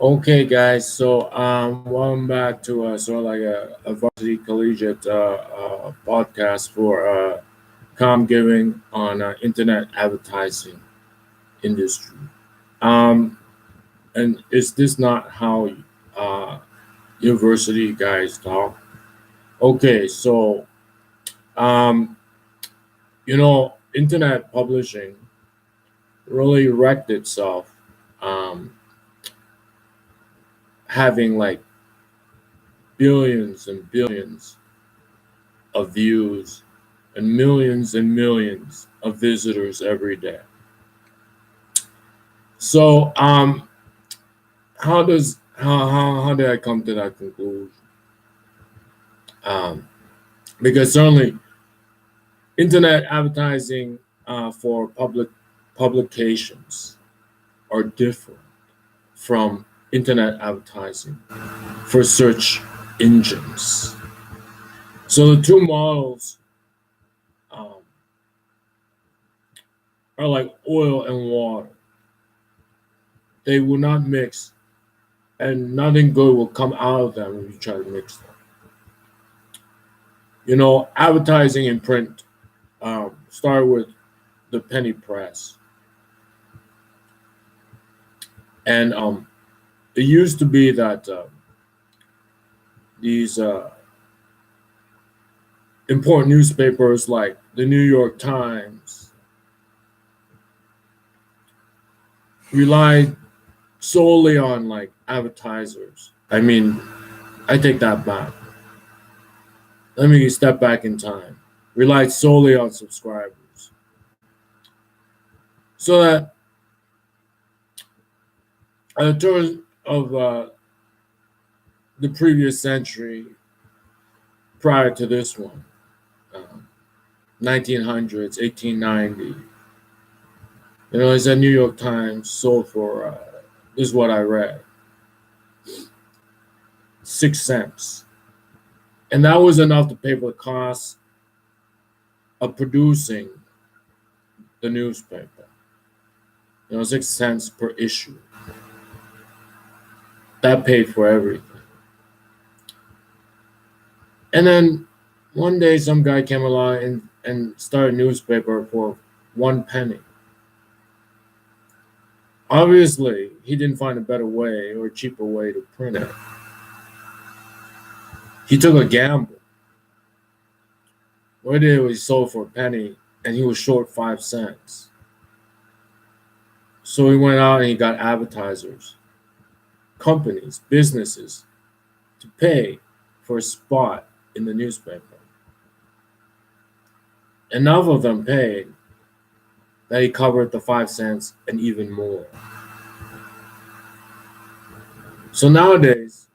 Okay, guys. So, welcome back to sort of like a varsity collegiate podcast for COMMGiving on internet advertising industry. Um, and is this not how uh, university guys talk? Okay, so um, internet publishing really wrecked itself, um, having like billions and billions of views and millions of visitors every day. So, how did I come to that conclusion? Um, because certainly internet advertising for publications are different from internet advertising for search engines. So the two models um, are like oil and water. They will not mix, and nothing good will come out of them if you try to mix them. Advertising in print started with the penny press, and it used to be that these important newspapers like the New York Times relied solely on like advertisers. I mean, I take that back. Let me step back in time. Relied solely on subscribers, so that at the turn of the previous century, prior to this one, um, 1900s, 1890. It said New York Times sold for, this is what I read, 6 cents. And that was enough to pay for the cost of producing the newspaper. 6 cents per issue. That paid for everything. And then one day some guy came along and started a newspaper for 1 penny. Obviously, he didn't find a better way or a cheaper way to print it. He took a gamble. What he did was he sold for a penny and he was short 5 cents. So he went out and he got advertisers, companies, businesses to pay for a spot in the newspaper. Enough of them paid that he covered the 5 cents and even more. So nowadays,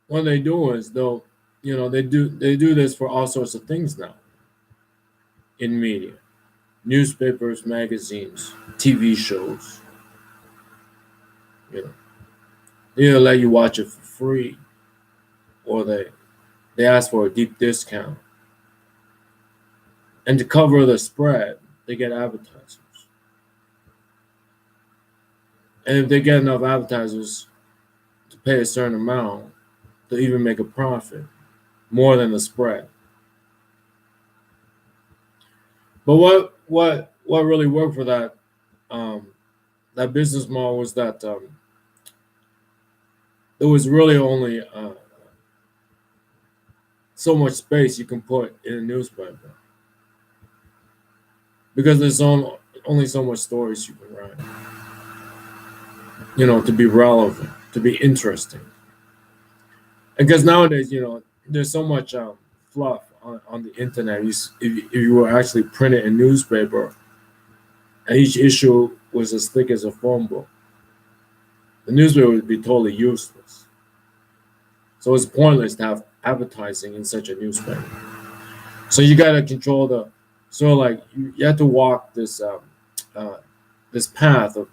what they do is they do this for all sorts of things now in media, newspapers, magazines, TV shows. They let you watch it for free, or they ask for a deep discount. And to cover the spread, they get advertisers. And if they get enough advertisers to pay a certain amount, they'll even make a profit, more than the spread. But what really worked for that business model was that there was really only so much space you can put in a newspaper, because there's only so much stories you can write, to be relevant, to be interesting. And because nowadays, there's so much fluff on the internet. If you were actually printed a newspaper and each issue was as thick as a phone book, the newspaper would be totally useless. So it's pointless to have advertising in such a newspaper. So you got to control you have to walk this this path of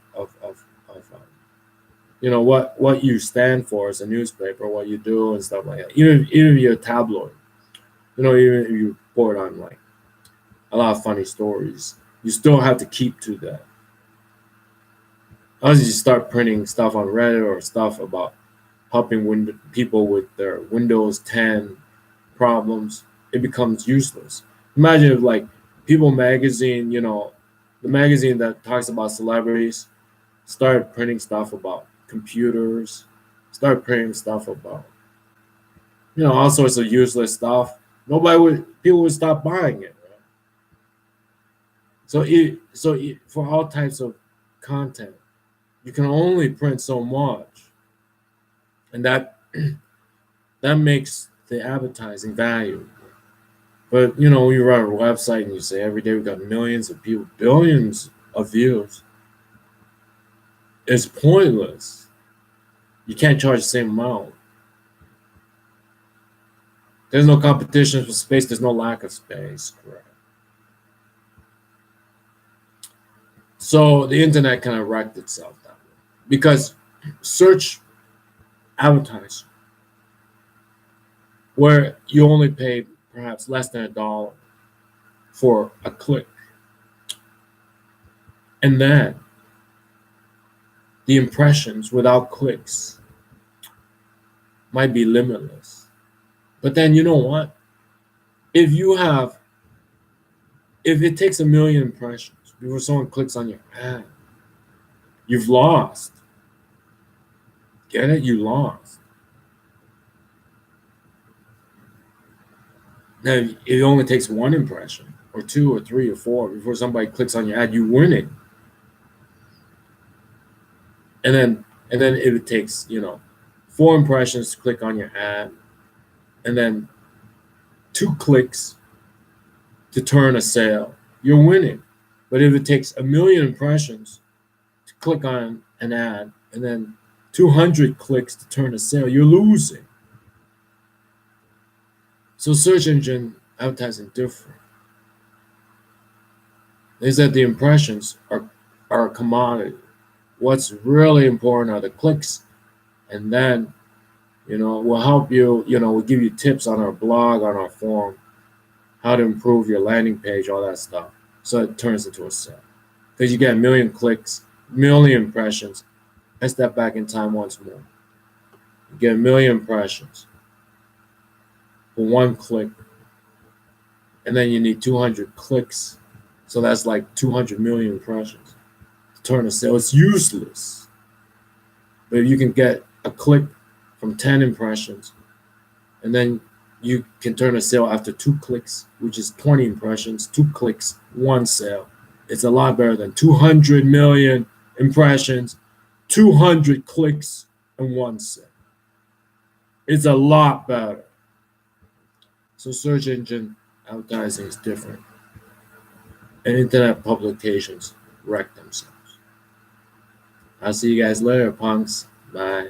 what you stand for as a newspaper, what you do and stuff like that. Even if you're a tabloid, even if you report on like a lot of funny stories, you still have to keep to that. As you start printing stuff on Reddit or stuff about helping people with their Windows 10 problems, it becomes useless. Imagine if like People magazine, the magazine that talks about celebrities, started printing stuff about computers, started printing stuff about all sorts of useless stuff. People would stop buying it. Right? For all types of content, you can only print so much, and that makes the advertising value. But when you run a website and you say every day we got millions of people, billions of views, it's pointless. You can't charge the same amount. There's no competition for space. There's no lack of space. Correct. So the internet kind of wrecked itself that way because search advertising, where you only pay perhaps less than $1 for a click, and then the impressions without clicks might be limitless. But then you know what? If it takes 1 million impressions before someone clicks on your ad, you've lost. Get it? You lost. Now, if it only takes 1 impression, or 2 or 3 or 4 before somebody clicks on your ad, you win it. And then if it takes 4 impressions to click on your ad, and then 2 clicks to turn a sale, you're winning. But if it takes 1 million impressions to click on an ad, and then 200 clicks to turn a sale, you're losing. So search engine advertising different. Is that the impressions are a commodity. What's really important are the clicks, and then we'll help you. We'll give you tips on our blog, on our forum, how to improve your landing page, all that stuff, so it turns into a sale. Because you get 1 million clicks, 1 million impressions. Let's step back in time once more. You get 1 million impressions for 1 click, and then you need 200 clicks, so that's like 200 million impressions to turn a sale. It's useless. But if you can get a click from 10 impressions, and then you can turn a sale after 2 clicks, which is 20 impressions, 2 clicks, 1 sale. It's a lot better than 200 million impressions, 200 clicks, and 1 sale. It's a lot better. So search engine advertising is different. And internet publications wreck themselves. I'll see you guys later, punks. Bye.